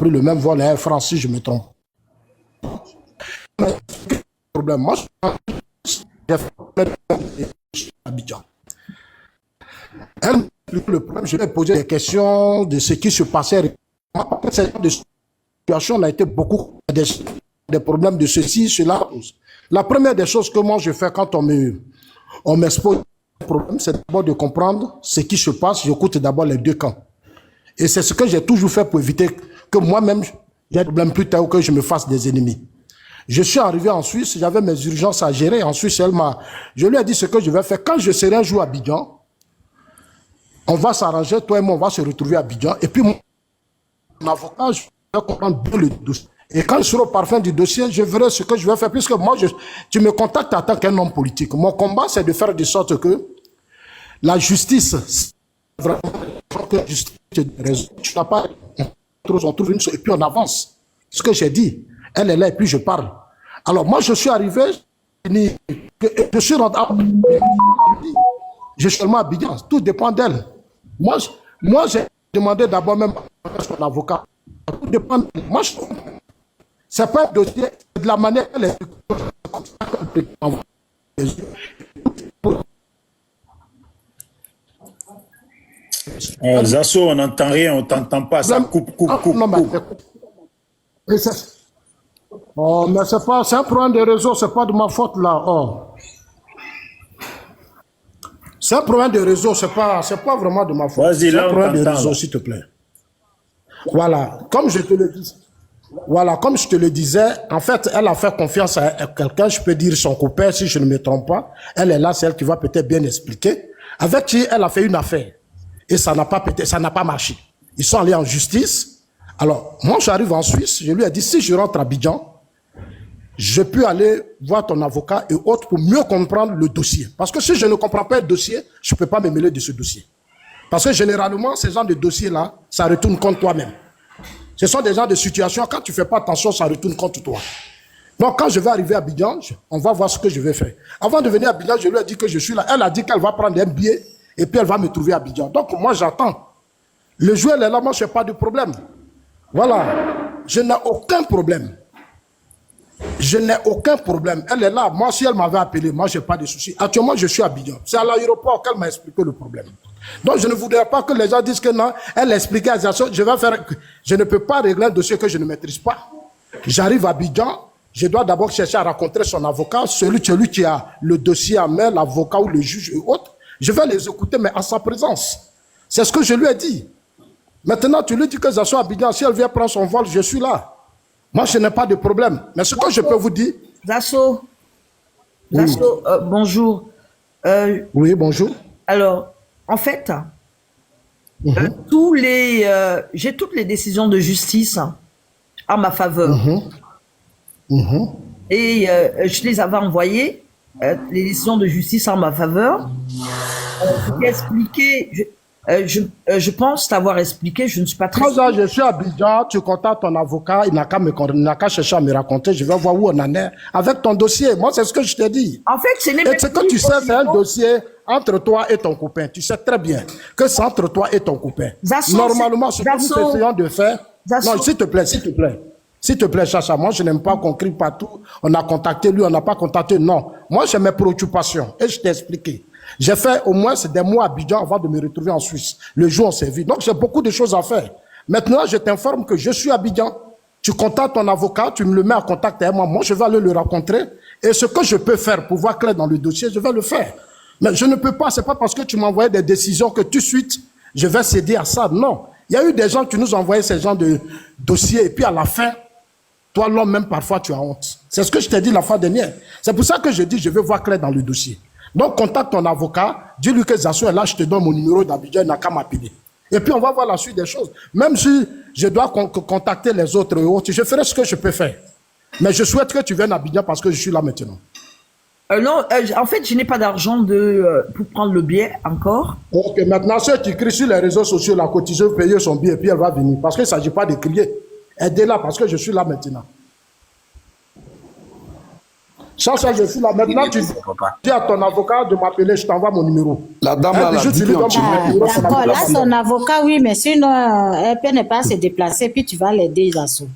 pris le même vol à Air France, si je me trompe. Mais, problème, moi, j'ai fait Abidjan. Elle, le problème, je lui ai posé des questions de ce qui se passait. Cette situation, on a été beaucoup des problèmes de ceci, cela. La première des choses que moi je fais quand on m'expose un problème, c'est d'abord de comprendre ce qui se passe. J'écoute d'abord les deux camps. Et c'est ce que j'ai toujours fait pour éviter que moi-même, j'ai un problème plus tard ou que je me fasse des ennemis. Je suis arrivé en Suisse, j'avais mes urgences à gérer. En Suisse, je lui ai dit ce que je vais faire. Quand je serai un jour à Abidjan, on va s'arranger, toi et moi, on va se retrouver à Abidjan. Et puis, mon avocat, je vais comprendre bien le dossier. Et quand je serai au parfum du dossier, je verrai ce que je vais faire. Puisque moi, tu me contactes en tant qu'un homme politique. Mon combat, c'est de faire de sorte que la justice, vraiment, que la justice, tu n'as pas, on trouve une chose, et puis on avance. Ce que j'ai dit, elle est là, et puis je parle. Alors, moi, je suis arrivé, je suis rentré, je suis seulement à Abidjan, tout dépend d'elle. Moi, j'ai demandé d'abord même à son avocat. Tout dépend d'elle. Moi, c'est pas un dossier, c'est de la manière qu'elle est. Zasso, on n'entend rien, on t'entend pas, ça coupe. Non, mais oh, mais c'est un problème de réseau, c'est pas de ma faute là. Oh. C'est un problème de réseau, c'est pas vraiment de ma faute. Vas-y, là, c'est un problème de réseau, là. s'il te plaît. Voilà, comme je te le disais, en fait, elle a fait confiance à quelqu'un, je peux dire son copain, si je ne me trompe pas. Elle est là, c'est elle qui va peut-être bien expliquer. Avec qui elle a fait une affaire. Et ça n'a pas marché. Ils sont allés en justice. Alors, moi, j'arrive en Suisse, je lui ai dit, si je rentre à Abidjan, je peux aller voir ton avocat et autres pour mieux comprendre le dossier. Parce que si je ne comprends pas le dossier, je ne peux pas me mêler de ce dossier. Parce que généralement, ces genres de dossiers-là, ça retourne contre toi-même. Ce sont des genres de situations, quand tu ne fais pas attention, ça retourne contre toi. Donc, quand je vais arriver à Abidjan, on va voir ce que je vais faire. Avant de venir à Abidjan, je lui ai dit que je suis là. Elle a dit qu'elle va prendre un billet et puis elle va me trouver à Abidjan. Donc, moi, j'attends. Le joueur est là, moi, je n'ai pas de problème. Voilà. Je n'ai aucun problème. Je n'ai aucun problème. Elle est là. Moi, si elle m'avait appelé, moi, je n'ai pas de soucis. Actuellement, je suis à Abidjan. C'est à l'aéroport qu'elle m'a expliqué le problème. Donc, je ne voudrais pas que les gens disent que non, elle expliquait à Zasso, je ne peux pas régler un dossier que je ne maîtrise pas. J'arrive à Abidjan, je dois d'abord chercher à rencontrer son avocat, celui qui a le dossier à main, l'avocat ou le juge et autres. Je vais les écouter, mais en sa présence. C'est ce que je lui ai dit. Maintenant, tu lui dis que Zasso à Abidjan, si elle vient prendre son vol, je suis là. Moi, je n'ai pas de problème. Mais ce que je peux vous dire... Zasso, bonjour. Oui, bonjour. Alors, en fait, j'ai toutes les décisions de justice en ma faveur. Et je les avais envoyées, les décisions de justice en ma faveur. Je t'ai expliqué... je pense t'avoir expliqué, je ne suis pas très... Moi, je suis à Abidjan, tu contactes ton avocat, il n'a qu'à chercher à me raconter, je vais voir où on en est avec ton dossier. Moi, c'est ce que je t'ai dit. En fait, ce n'est Et ce que tu sais, c'est un dossier entre toi et ton copain. Tu sais très bien que c'est entre toi et ton copain. Zasso, normalement, ce que nous essayons de faire... Non, s'il te plaît, Chacha, moi, je n'aime pas qu'on crie partout. On a contacté lui, on n'a pas contacté. Non, moi, j'ai mes préoccupations et je t'ai expliqué. J'ai fait au moins des mois à Abidjan avant de me retrouver en Suisse. Le jour où on s'est vu. Donc, j'ai beaucoup de choses à faire. Maintenant, je t'informe que je suis à Abidjan. Tu contactes ton avocat, tu me le mets en contact avec moi. Moi, je vais aller le rencontrer. Et ce que je peux faire pour voir clair dans le dossier, je vais le faire. Mais je ne peux pas, c'est pas parce que tu m'as envoyé des décisions que tout de suite, je vais céder à ça. Non. Il y a eu des gens qui nous ont envoyé ces genres de dossiers. Et puis, à la fin, toi, l'homme, même parfois, tu as honte. C'est ce que je t'ai dit la fois dernière. C'est pour ça que je dis, je veux voir clair dans le dossier. Donc, contacte ton avocat, dis-lui que Zasso est là, je te donne mon numéro d'Abidjan, il n'a qu'à m'appeler. Et puis, on va voir la suite des choses. Même si je dois contacter les autres et autres, je ferai ce que je peux faire. Mais je souhaite que tu viennes à Abidjan parce que je suis là maintenant. Non, en fait, je n'ai pas d'argent pour prendre le billet encore. Ok, maintenant, ceux qui crient sur les réseaux sociaux, la cotiseuse payer son billet, et puis elle va venir. Parce qu'il ne s'agit pas de crier. Aidez-la parce que je suis là maintenant. Chacha, je suis là. Maintenant, tu dis à ton avocat de m'appeler, je t'envoie mon numéro. La dame là, Je dit lui donne mon numéro. D'accord, là, son avocat, oui, mais sinon, elle peut ne pas se déplacer, puis tu vas l'aider, Zasso.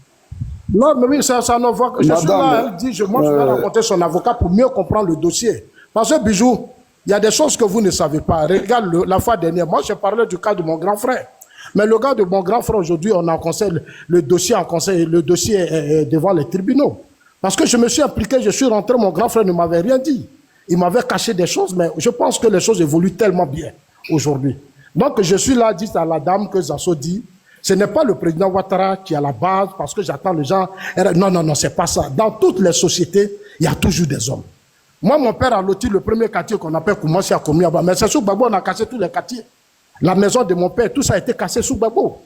Non, mais oui, c'est un avocat. Je suis là, Madame, elle dit, moi, je vais rencontrer son avocat pour mieux comprendre le dossier. Parce que, Bijou, il y a des choses que vous ne savez pas. Regarde, la fois dernière, moi, je parlais du cas de mon grand frère. Mais le cas de mon grand frère, aujourd'hui, on a en conseil, le dossier en conseil, le dossier est devant les tribunaux. Parce que je me suis impliqué, je suis rentré, mon grand frère ne m'avait rien dit. Il m'avait caché des choses, mais je pense que les choses évoluent tellement bien aujourd'hui. Donc, je suis là, dit à la dame que Zasso dit, ce n'est pas le président Ouattara qui est à la base, parce que j'attends les gens. Non, non, non, c'est pas ça. Dans toutes les sociétés, il y a toujours des hommes. Moi, mon père a loti le premier quartier qu'on appelle Koumassi à Komiaba, mais c'est sous Gbagbo, on a cassé tous les quartiers. La maison de mon père, tout ça a été cassé sous Gbagbo.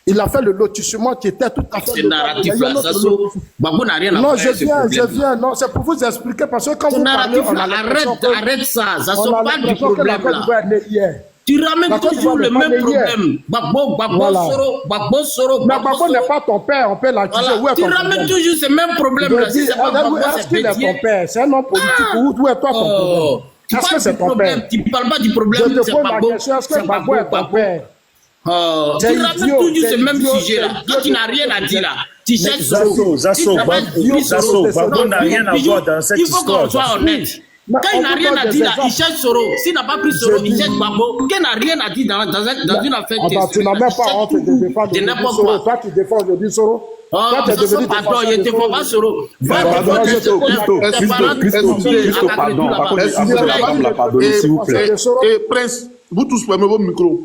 Il a fait le lotissement qui était tout à fait... C'est narratif là, Zasso. Gbagbo n'a rien à non, faire. je viens. Non, c'est pour vous expliquer, parce que quand vous parlez, on a l'impression que... Arrête ça, Zasso, on a pas du l'impression que la problème Côte d'Ivoire est née hier. Tu ramènes La Côte toujours le d'Ivoire même n'est pas née hier. problème. Gbagbo, Voilà. Soro. Mais Gbagbo n'est pas ton père, on peut l'accuser. Voilà. Où est Tu ton ramènes problème? toujours ce même problème là. Si c'est pas Gbagbo, Est-ce c'est qu'il est Bédier. ton père? C'est un homme politique. Où est toi ton problème? Tu Est-ce que parles c'est du ton problème. père? Tu parles pas du problème. Je te C'est pose la Gbagbo. question, est-ce que C'est Gbagbo est ton Gbagbo. père? Tu C'est ramènes idiot, toujours c'est ce même idiot, sujet là. c'est Quand tu idiot. n'as rien à dire là, tu cherches Zasso, Zasso, Gbagbo n'a rien à voir dans cette il faut qu'on histoire. soit honnête. Mais Quand il n'a on rien vous à donne dire des là, il cherche Soro. S'il n'a pas pris Soro, il cherche Gbagbo. Quand il n'a rien à dire dans une affaire Attends, tu n'as même pas honte de défendre de aujourd'hui n'importe Soro. quoi. Toi, tu défends aujourd'hui Soro. Oh, Toi, tu es devenu pardon, il ne te faut pas Soro. Pardon, Christo, pardon. Par contre, la dame l'a pardonné, s'il vous plaît. Et Prince, vous tous fermez vos micros.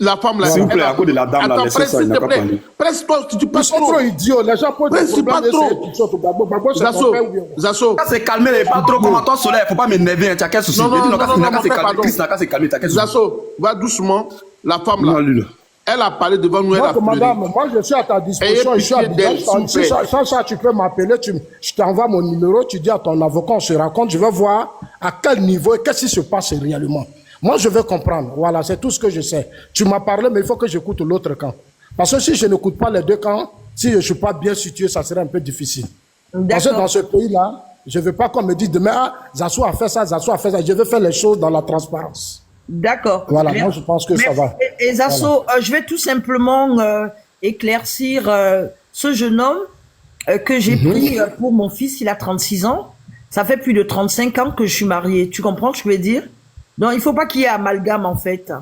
La femme là. S'il vous plaît, à cause de la dame là, Attends, laissez Prince, ça, il s'il n'a te pas plaît. parlé. Prince, toi, tu Ils passes sont trop trop. idiots. Les gens posent des Prince, c'est pas problèmes. trop. Gbagbo, c'est ton Zasso, père ou bien? Zasso. Ça c'est calmé, les pas trop commentaires solaires, faut pas m'énerver, tu as quel souci? Non, non, non, non, c'est calmé, pardon. Chris n'a qu'à se calmer, t'as quel souci? Zasso, va doucement. La femme Non, là, lui là. elle a parlé devant nous, elle a Donc, pleuré. madame, moi, je suis à ta disposition. Ayez Je suis à pitié d'elle, s'il vous Si plaît. ça, tu peux m'appeler. Je t'envoie mon numéro. Tu dis à ton avocat, on se raconte. Je vais voir à quel niveau et qu'est-ce qui se passe réellement. Moi, je veux comprendre. Voilà, c'est tout ce que je sais. Tu m'as parlé, mais il faut que j'écoute l'autre camp. Parce que si je n'écoute pas les deux camps, si je ne suis pas bien situé, ça serait un peu difficile. Parce que dans ce pays-là, je ne veux pas qu'on me dise demain, ah, Zasso a fait ça, Zasso a fait ça. Je veux faire les choses dans la transparence. D'accord. Voilà, Claire. moi, je pense que ça va. Et Zasso, je vais tout simplement éclaircir ce jeune homme que j'ai pris pour mon fils. Il a 36 ans. Ça fait plus de 35 ans que je suis mariée. Tu comprends ce que je veux dire? Donc, il ne faut pas qu'il y ait amalgame, en fait.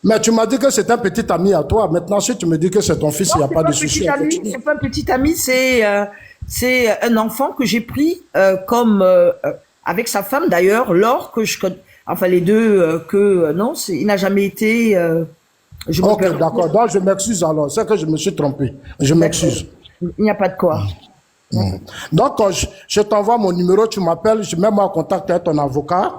Mais tu m'as dit que c'est un petit ami à toi. Maintenant, si tu me dis que c'est ton fils, il n'y a pas de souci. C'est pas un petit ami, c'est un enfant que j'ai pris avec sa femme d'ailleurs, Laure, que je connais. Enfin, les deux, non, il n'a jamais été... Ok, d'accord. Donc, je m'excuse alors. C'est que je me suis trompé. Je m'excuse. Il n'y a pas de quoi. Donc, je t'envoie mon numéro, tu m'appelles, je mets moi en contact avec ton avocat.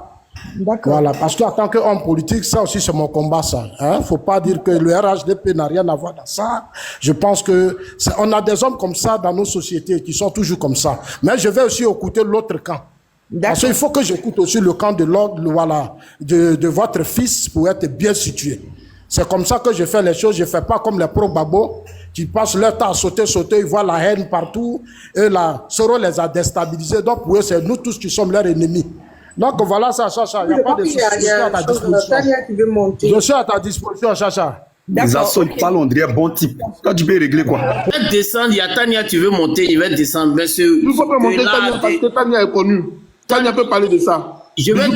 D'accord. Voilà, parce qu'en tant qu'homme politique, ça aussi c'est mon combat, ça. Hein? Faut pas dire que le RHDP n'a rien à voir dans ça. Je pense que on a des hommes comme ça dans nos sociétés qui sont toujours comme ça. Mais je vais aussi écouter l'autre camp. Parce qu'il faut que j'écoute aussi le camp de l'ordre, voilà, de votre fils pour être bien situé. C'est comme ça que je fais les choses. Je fais pas comme les pro-Gbagbo qui passent leur temps à sauter, ils voient la haine partout. Et là, Soro les a déstabilisés. Donc pour eux, c'est nous tous qui sommes leurs ennemis. Donc voilà, Chacha, il n'y a pas de souci. Je suis à ta disposition. Je suis à ta disposition, Chacha. Zasso, il parle, on dirait bon type. Toi, tu peux régler quoi? Il va descendre, il y a Tania, tu veux monter, il va descendre. Mais Il ne faut pas monter Tania parce que Tania est connue. Tania peut parler de ça. Je vais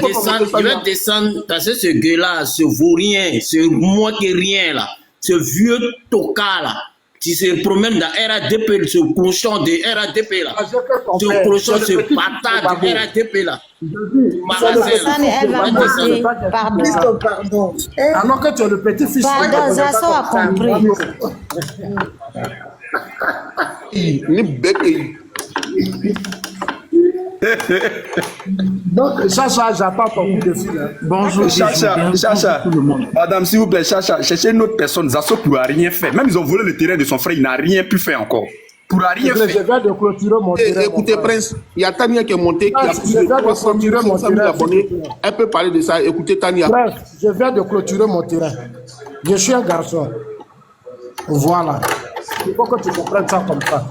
descendre parce que ce gars-là, ce vaurien, ce moi qui rien là, ce vieux tocard là, qui se promène dans RADP, ce cochon de RADP là, ce cochon, ce patate de RADP là. Elle va monter. Pardon. Alors que tu es le petit-fils. Pardon, Zasso a compris. Ni bec et... Donc, Chacha, j'attends ton coup de fil. Hein. Bonjour, Chacha, madame, s'il vous plaît, Chacha, cherchez une autre personne. Zasso ne pourra rien faire. Même ils ont volé le terrain de son frère, il n'a rien pu faire encore. Pourra rien Je faire. viens de clôturer mon terrain. Écoutez, Prince, il y a Tania qui est montée, qui a plus de 300 000 abonnés. Elle peut parler de ça. Écoutez, Tania. Bref, je viens de clôturer mon terrain. Je suis un garçon. Voilà. Il faut que tu comprennes ça comme ça.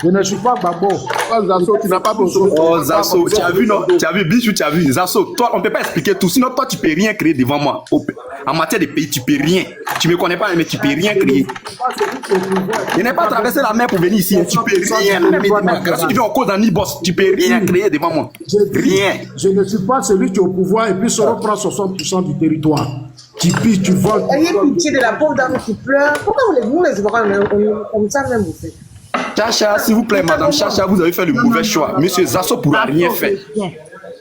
Je ne suis pas Babo. Oh, Zasso, tu n'as pas besoin. Oh, Zasso, tu as vu, non? Tu as vu, Bijou, tu as vu. Zasso, toi, on ne peut pas expliquer tout. Sinon, toi, tu ne peux rien créer devant moi. En matière de pays, tu ne peux rien. Tu ne me connais pas, mais tu ne peux rien créer. Je n'ai pas traversé la mer pour venir ici. Tu ne peux rien. Même si tu viens en cause d'un e-boss, tu ne peux rien créer devant moi. Rien. Je ne suis pas celui qui est au pouvoir et puis Soro prend 60% du territoire. Tu piges, tu voles. Ayez pitié de la pauvre dame qui pleure. Pourquoi vous les Ivoiriens, comme ça même vous faites? Chacha, s'il vous plaît, madame Chacha, vous avez fait le mauvais choix. Monsieur Zasso ne pourra rien faire.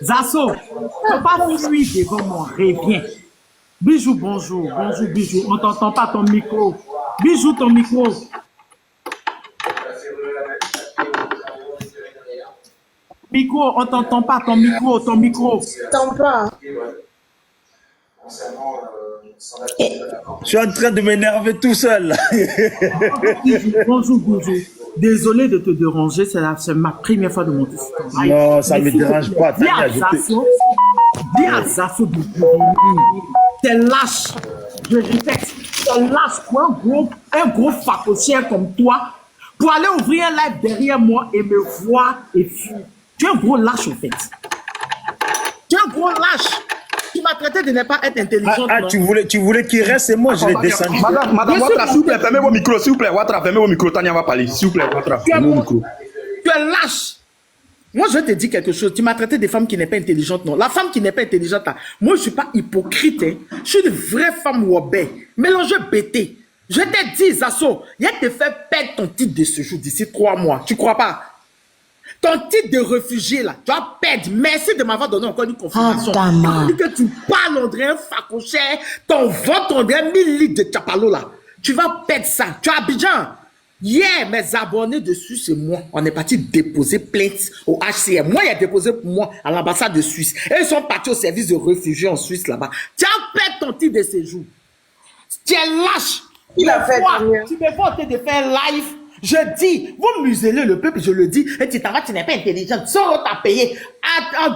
Zasso, ne pas fuir devant moi, reviens. Bijou, bonjour. Bonjour, Bijou. On t'entend pas ton micro. Bijou, ton micro. Micro, on t'entend pas ton micro, ton micro. T'entends pas. Je suis en train de m'énerver tout seul. Bonjour, bonjour. Désolé de te déranger, c'est ma première fois de monter sur ton live. Non, ça ne me dérange pas. Dis à Zasso de t'es lâche. Je répète, t'es lâche pour un gros facochien comme toi pour aller ouvrir un live derrière moi et me voir et fuir. Tu es un gros lâche en fait. Tu es un gros lâche. Tu m'as traité de ne pas être intelligent. Tu voulais qu'il reste et moi je l'ai descendu. Madame Ouattara, s'il vous plaît, fermez vos micros. S'il vous plaît, Ouattara, fermez vos micros. Tania va parler. S'il vous plaît, Ouattara, fermez vos micros. Tu es lâche. Moi, je te dis quelque chose. Tu m'as traité des femmes qui n'est pas intelligente, non. La femme qui n'est pas intelligente, là, moi, je suis pas hypocrite. Hein. Je suis une vraie femme wobé. Mélangée bêtée. Je t'ai dit, Zasso, il y a te fait perdre ton titre de séjour d'ici 3 mois. Tu crois pas? Ton titre de réfugié, là, tu vas perdre. Merci de m'avoir donné encore une confirmation. Tu que tu parles, on dirait un facochère, ton ventre, on dirait 1000 litres de chapalo, là. Tu vas perdre ça. Tu as Abidjan. Hier, mes abonnés de Suisse et moi, on est parti déposer plainte au HCR. Moi, il a déposé pour moi à l'ambassade de Suisse. Et ils sont partis au service de réfugiés en Suisse, là-bas. Tu as perdu ton titre de séjour. Tu es lâche. Il a fait tu me vois de faire live. Je dis, vous muselez le peuple, je le dis, et tu n'es pas intelligente. Soro t'a payé. En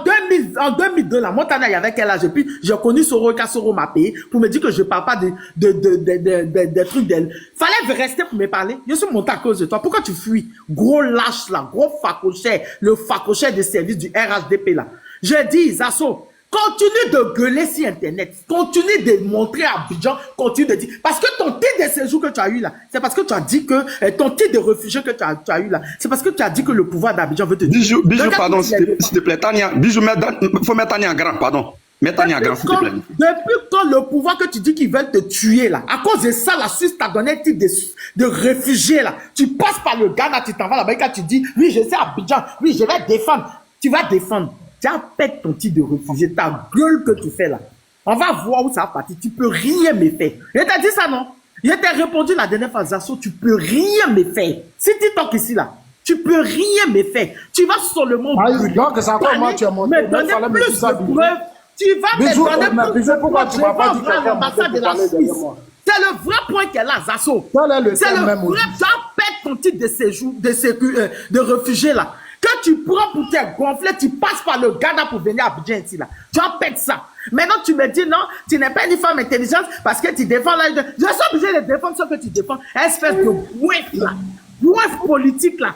2002, la montagne, il y avait quel âge? Et puis, j'ai connu Soro, car Soro m'a payé pour me dire que je ne parle pas des trucs d'elle. Fallait rester pour me parler. Je suis monté à cause de toi. Pourquoi tu fuis? Gros lâche là, gros facochère, le facochère des services du RHDP là. Je dis, Zasso, continue de gueuler sur Internet. Continue de montrer à Abidjan. Continue de dire. Parce que ton titre de séjour que tu as eu là, c'est parce que tu as dit que ton titre de réfugié que tu as eu là, c'est parce que tu as dit que le pouvoir d'Abidjan veut te dire. Bijou, pardon, s'il te plaît, Tania. Bijou, il faut mettre Tania en grand, pardon. Mets Tania en grand, s'il te plaît. Depuis quand le pouvoir que tu dis qu'ils veulent te tuer là, à cause de ça, la Suisse t'a donné un titre de réfugié là. Tu passes par le Ghana, tu t'en vas là-bas, quand tu dis, oui, je sais Abidjan, oui, je vais défendre. Tu vas défendre. Tu as perdu ton titre de réfugié, ta gueule que tu fais là. On va voir où ça va partir. Tu peux rien me faire. Je t'ai dit ça, non? Je t'ai répondu la dernière fois, Zasso, tu peux rien me faire. Si tu toques ici là, tu peux rien me faire. Tu vas seulement donc c'est encore moi tu as monté. me donner plus de preuves. Tu vas me donner plus de preuves. Pourquoi tu m'as pas dit à l'ambassade de la Suisse. C'est le vrai point qu'elle a, Zasso. C'est le vrai. Tu as perdu ton titre de séjour, de réfugié là. Quand tu prends pour te gonfler, tu passes par le Ghana pour venir à Abidjan ici là. Tu as perdu ça. Maintenant, tu me dis non, tu n'es pas une femme intelligente parce que tu défends là. Je suis obligé de défendre ce que tu défends. Espèce de bouef là. Bouef politique là.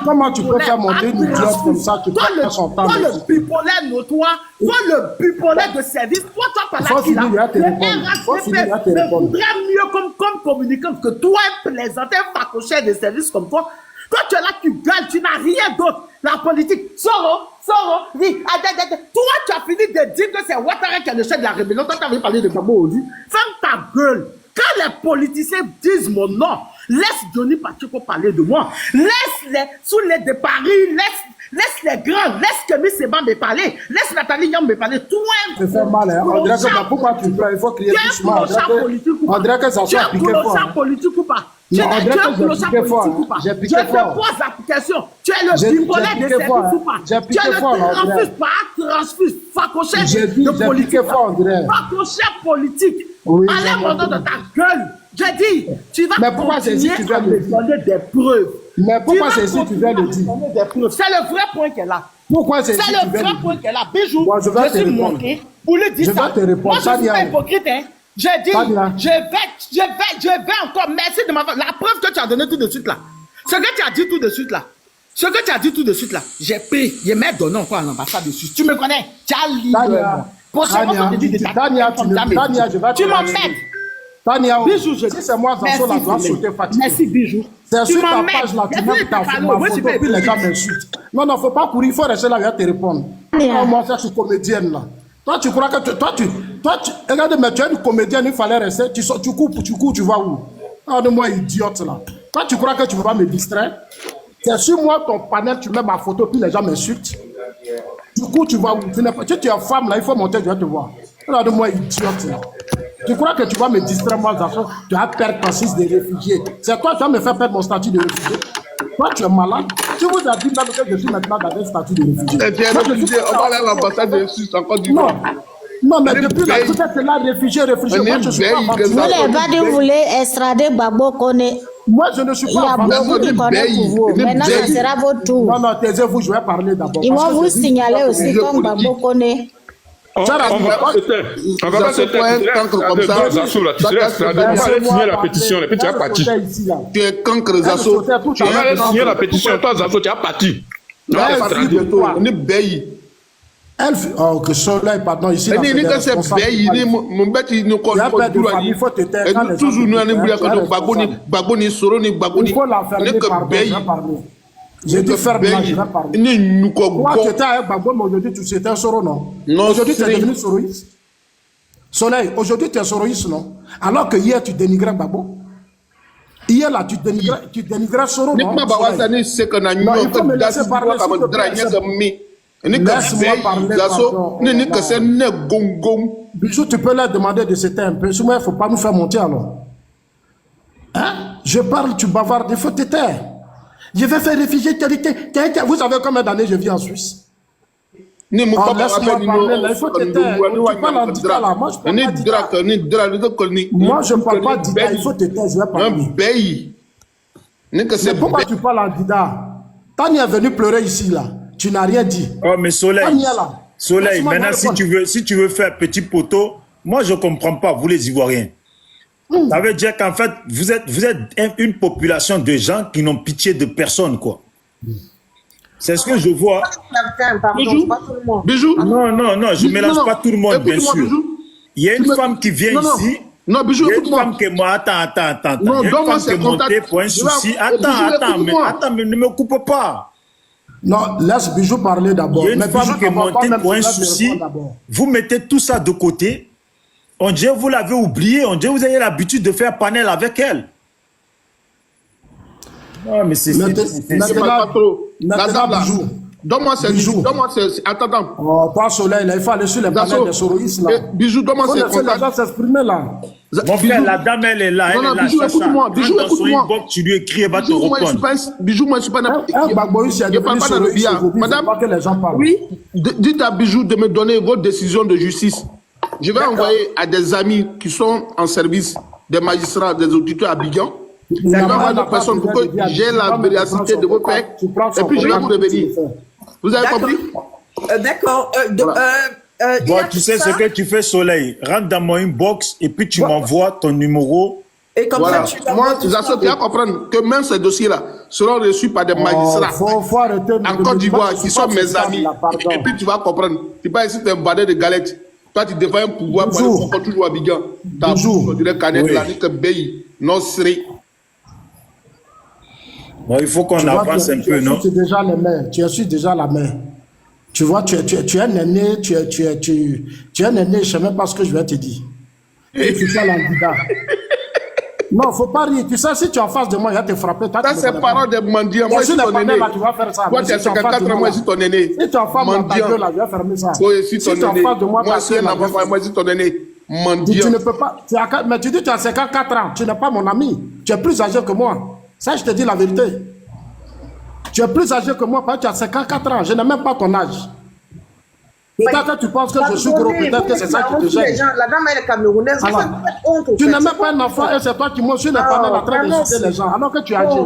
Comment tu peux faire monter une idiote comme ça qui prend son temps? Toi, le bipolaire notoire, toi, le bipolaire de service, toi, par là qui là. Le voudrait mieux comme communicant que toi, plaisanter, facochère de service comme toi. Quand tu es là, tu gueules, tu n'as rien d'autre. La politique, Soro, oui, toi, tu as fini de dire que c'est Ouattara qui est le chef de la rébellion. Toi, tu avais parlé de Babo aujourd'hui. Ferme ta gueule. Quand les politiciens disent mon nom, laisse Johnny Pacheco parler de moi. Laisse-les sous les de Paris, laisse les grands, laisse Kémy Séban me parler, laisse Nathalie Yam me parler. Toi, ça fait mal, hein. On dirait que pourquoi tu peux, il faut crier doucement. On dirait que ça soit piqué fort. Tu es politique ou pas? Tu es piqué fort. J'ai piqué fort. Je te pose l'application. Tu es le bipolaire de service ou pas? Tu es le transfus, pas transfus, facochère de politique. Facochère politique. Allez, mon nom de ta gueule. J'ai dit, tu vas continuer à me donner des preuves. Mais pourquoi c'est ici tu viens de dire? C'est le vrai point qu'elle a. Pourquoi c'est ici tu viens de dire? C'est le vrai point qu'elle a. Bijou, je suis monté pour lui dire ça. Moi, je suis pas hypocrite, hein. J'ai dit, je vais encore, merci de m'avoir, la preuve que tu as donnée tout de suite là. Ce que tu as dit tout de suite là, j'ai pris, je mets donné encore à l'ambassade dessus. Tu me connais, tu as libre. Prochainement, je te dis de Tania, je vais tu m'emmènes. Tania, Bijou, si c'est moi, Zanso, là, je dois sauter fatigué. Merci, Bijou. C'est sur ta m'emmènes. page là, tu mets ta photo, Moi, je puis les gens m'insultent. Non, non, faut pas courir, il faut rester là, je vais te répondre. Tania. Moi, je suis comédienne là. Toi, tu crois que regarde, mais tu es une comédienne, il fallait rester. Tu cours, tu vas où? Regarde-moi, idiote là. Toi, tu crois que tu ne peux pas me distraire? C'est sur moi, ton panel, tu mets ma photo, puis les gens m'insultent. Du coup, tu vas où? Tu es femme là, il faut monter, je vais te voir. Regarde-moi, idiote là. Tu crois que tu vas me distraire, moi, Zanso? Tu vas perdre ton statut de réfugié. C'est toi qui vas me faire perdre mon statut de réfugié. Toi, tu es malade. Tu vous as dit même que je suis maintenant dans un statut de réfugié. On va aller à l'ambassade de Suisse encore du Non. Non, mais depuis la tout est là, réfugié. Moi, je suis pas Vous les Badis voulaient extrader Gbagbo Kone. Moi, je ne suis Il y pas a beaucoup qui connaissent pour vous. Maintenant, ça sera votre tour. Non, non, taisez-vous, je vais parler d'abord. Ils vont vous signaler aussi comme Gbagbo Kone. On va pas se taire. On va pas se taire. Tu te laisses on va aller signer la pétition. Et puis tu es parti. Tu es cancre, Zasso. On va aller signer la pétition. Toi, Zasso, tu es parti. On est béi. Oh, que soleil, pardon, ici. Il faut te taire. Toujours nous, il faut la fermer, pardon, je vais parler. J'ai dit ferme là, je vais parler. Toi, tu étais avec Gbagbo, mais aujourd'hui, tu étais un soro, non? Non, aujourd'hui, tu es devenu soroïste. Soleil, aujourd'hui, tu es soroïste, non? Alors que hier, tu dénigrais Gbagbo. Hier, là, tu dénigrais Soro, non? Non, il faut me laisser parler, s'il te plaît. Laisse-moi parler, pardon. Bijou, tu peux leur demander de s'éteindre un peu. Sinon, il ne faut pas nous faire monter, alors. Hein? Je parle, tu bavardes, il faut te taire. Je vais faire réfugié. Vous savez combien d'années je vis en Suisse? Laisse-moi parler, là, il faut te taire. Tu parles en dida, là. Moi, je ne parle pas dida, il faut te taire, je vais parler. Mais pourquoi tu parles en dida? Tania est venu pleurer ici, là. Tu n'as rien dit. Oh, mais Soleil, maintenant, si tu veux faire petit poteau, moi, je ne comprends pas, vous les Ivoiriens. Ça veut dire qu'en fait, vous êtes une population de gens qui n'ont pitié de personne, quoi. C'est ce que je vois. Bijou. Non, je ne mélange pas tout le monde, bien sûr. Il y a une femme qui vient ici. Non, Bijou, il y a une femme qui est moi. Attends. Non, il y a une femme qui est montée pour un souci. Attends, mais ne me coupe pas. Non, laisse Bijou parler d'abord. Il y a une femme qui est montée pour un souci. Vous mettez tout ça de côté. On dirait que vous l'avez oublié. On dirait que vous avez l'habitude de faire panel avec elle. Non, mais c'est pas trop. Bijou. Donne-moi ces Bijou. Attends. Oh, pas Soleil, là, il faut aller sur les panels des soroïstes, là. Bijou, donne-moi ces contacts. Les gens s'exprimer, là. Mon frère, la dame, elle est là. Non, Bijou, écoute-moi. Bijou, écoute-moi. Tu lui écris, elle va te répondre. Bijou, moi, je ne suis pas n'importe qui. Je ne parle pas dans le billard. Madame, oui, dites à Bijou de me donner votre décision de justice. Je vais envoyer à des amis qui sont en service, des magistrats, des auditeurs à Bigan. Je vais envoyer des personnes pour que j'ai la véracité de vos faits. Et puis je vais vous revenir. Vous avez compris? D'accord. Bon, tu sais ce que tu fais, Soleil. Rentre dans mon inbox et puis tu m'envoies ton numéro. Et comme ça, tu moi, tu dois comprendre que même ces dossiers-là seront reçus par des magistrats en Côte d'Ivoire qui sont mes amis. Et puis tu vas comprendre. Tu vas ici, tu es un badin de galettes. Toi, tu défends un pouvoir pour aller pour toujours à Bigan. Tu as toujours dit que la nique béi, non serait. Bon, il faut qu'on avance un peu, non? Tu es déjà la mère. Tu es déjà la mère. Tu vois, tu es un aîné, tu es un aîné, je ne sais même pas ce que je vais te dire. Et tu fais l'andida. Non, il ne faut pas rire. Tu sais, si tu es en face de moi, il va te frapper. Ça, c'est parents de mendiants. Moi, je suis ton aîné. Tu vas faire ça. Toi, tu as 54 ans, moi, je suis ton aîné. Si tu es en face de ta gueule, je vais fermer ça. Toi, je suis ton aîné. Moi, je suis ton aîné. Tu ne peux pas. Mais tu dis que tu as 54 ans. Tu n'es pas mon ami. Tu es plus âgé que moi. Ça, je te dis la vérité. Tu es plus âgé que moi parce que tu as 54 ans. Je n'ai même pas ton âge. Peut-être que tu penses que je suis gros, peut-être que c'est ça qui te gêne. La dame, elle est camerounaise. Tu n'es même pas un enfant et c'est toi qui me suis en train d'insulter les gens alors que tu es âgé.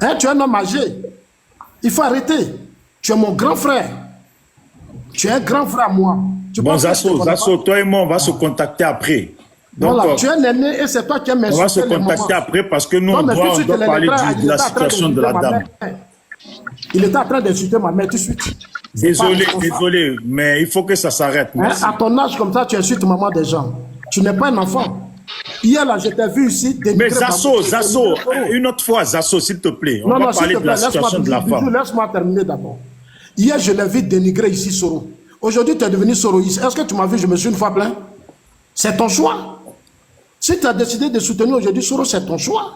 Hein, tu es un homme âgé. Il faut arrêter. Tu es mon grand frère. Tu es un grand frère à moi. Bon, Zasso, toi et moi, on va se contacter après. Donc, voilà, tu es un aîné et c'est toi qui as on va se contacter après parce que nous, on doit parler de la situation de la dame. Il était en train d'insulter ma mère tout de suite. Désolé, mais il faut que ça s'arrête. À ton âge comme ça, tu insultes maman des gens. Tu n'es pas un enfant. Hier, là, je t'ai vu ici. Mais Zasso, une autre fois, Zasso, s'il te plaît. On va parler de la situation de la femme. Laisse-moi terminer d'abord. Hier, je l'ai vu dénigrer ici Soro. Aujourd'hui, tu es devenu soroïste. Est-ce que tu m'as vu, je me suis une fois plaint? C'est ton choix. Si tu as décidé de soutenir aujourd'hui Soro, c'est ton choix.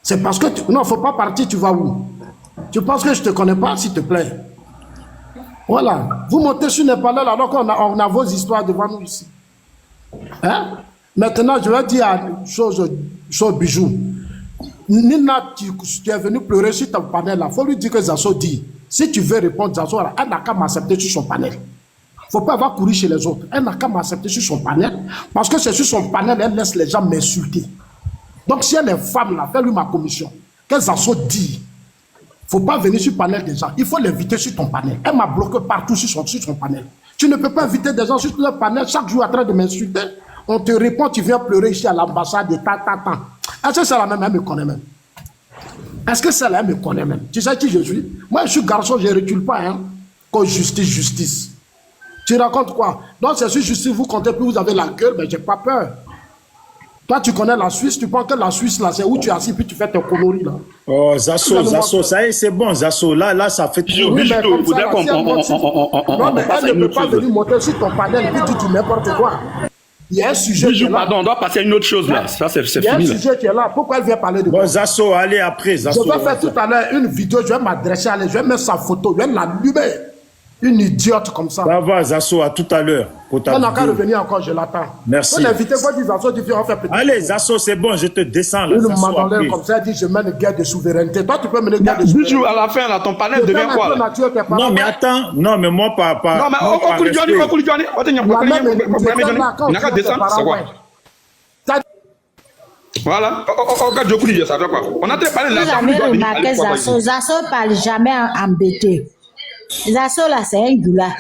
C'est parce que... Non, il ne faut pas partir, tu vas où? Tu penses que je ne te connais pas, s'il te plaît? Voilà. Vous montez sur les panels alors qu'on a vos histoires devant nous ici. Hein? Maintenant, je vais dire une chose bijou. Nina, tu es venu pleurer sur ton panel là. Il faut lui dire que Zasso dit. Si tu veux répondre, Zasso, elle n'a qu'à m'accepter sur son panel. Il ne faut pas avoir couru chez les autres. Elle n'a qu'à m'accepter sur son panel. Parce que c'est sur son panel, elle laisse les gens m'insulter. Donc, si elle est femme là, fais-lui ma commission. Que Zasso dit. Il ne faut pas venir sur le panel des gens. Il faut l'inviter sur ton panel. Elle m'a bloqué partout sur son panel. Tu ne peux pas inviter des gens sur leur panel chaque jour en train de m'insulter. On te répond, tu viens pleurer ici à l'ambassade et tant. Est-ce que c'est la même? Elle me connaît même. Est-ce que c'est là? Elle me connaît même. Tu sais qui je suis? Moi, je suis garçon, je ne recule pas. Hein. Comme justice. Tu racontes quoi? Donc, c'est sur justice, vous comptez plus, vous avez la gueule, mais je n'ai pas peur. Toi, tu connais la Suisse, tu penses que la Suisse, là, c'est où tu es assis, puis tu fais tes conneries, là. Oh, Zasso, ça y est, c'est bon, Zasso. Là, ça fait toujours. Oui, mais comme ça, non, mais elle ne peut pas venir monter sur ton panel, puis tu dis n'importe quoi. Il y a un sujet qui est là. Pardon, on doit passer à une autre chose, là. Ça, c'est fini. Il y a un sujet qui est là. Pourquoi elle vient parler de bon, Zasso, allez après, Zasso. Je vais faire tout à l'heure une vidéo, je vais m'adresser à elle, je vais mettre sa photo, je vais l'allumer. Une idiote comme ça. Ça va, Zasso, à tout à l'heure. On n'a qu'à revenir encore, je l'attends. Merci. On invite quoi, dit Zasso, tu fais en faire petit. Allez, Zasso, c'est bon, je te descends là. Une mandolin comme ça, elle dit je mène une guerre de souveraineté. Toi, tu peux mener une guerre de souveraineté. À la fin, là, ton panel devient quoi là? Non, mais attends, non, mais moi, pas. Non, mais on a qu'à descendre, c'est quoi? Voilà. On a très parlé de la Vous avez remarqué Zasso. Zasso ne parle jamais embêté. Zasso, là, c'est un goulard.